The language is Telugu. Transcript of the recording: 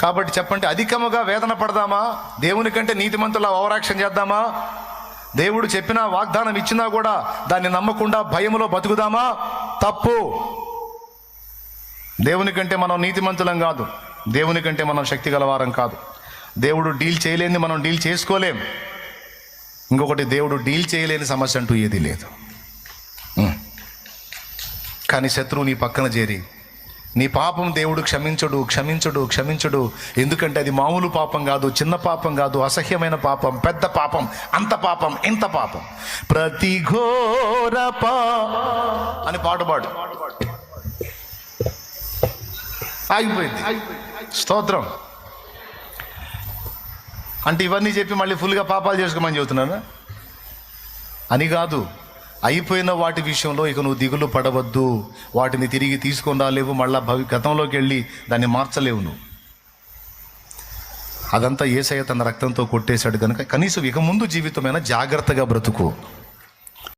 కాబట్టి చెప్పండి, అధికముగా వేదన పడదామా? దేవుని కంటే నీతిమంతుల ఓవరాక్షన్ చేద్దామా? దేవుడు చెప్పిన వాగ్దానం ఇచ్చినా కూడా దాన్ని నమ్మకుండా భయములో బతుకుదామా? తప్పు. దేవుని కంటే మనం నీతిమంతులం కాదు, దేవుని కంటే మనం శక్తి గలవారం కాదు. దేవుడు డీల్ చేయలేని మనం డీల్ చేసుకోలేం. ఇంకొకటి, దేవుడు డీల్ చేయలేని సమస్య అంటూ ఏదీ లేదు. కానీ శత్రువు నీ పక్కన చేరి నీ పాపం దేవుడు క్షమించడు క్షమించడు క్షమించడు. ఎందుకంటే అది మామూలు పాపం కాదు, చిన్న పాపం కాదు, అసహ్యమైన పాపం, పెద్ద పాపం, అంత పాపం, ఇంత పాపం. ప్రతి ఘోర అని పాడు ఆగిపోయింది. స్తోత్రం. అంటే ఇవన్నీ చెప్పి మళ్ళీ ఫుల్గా పాపాలు చేసుకోమని చెబుతున్నారా? అని కాదు. అయిపోయిన వాటి విషయంలో ఇక నువ్వు దిగులు పడవద్దు. వాటిని తిరిగి తీసుకొని రాలేవు, మళ్ళా గతంలోకి వెళ్ళి దాన్ని మార్చలేవు నువ్వు. అదంతా యేసయ్య తన రక్తంతో కొట్టేశాడు కనుక కనీసం ఇక ముందు జీవితమైనా జాగ్రత్తగా బ్రతుకు.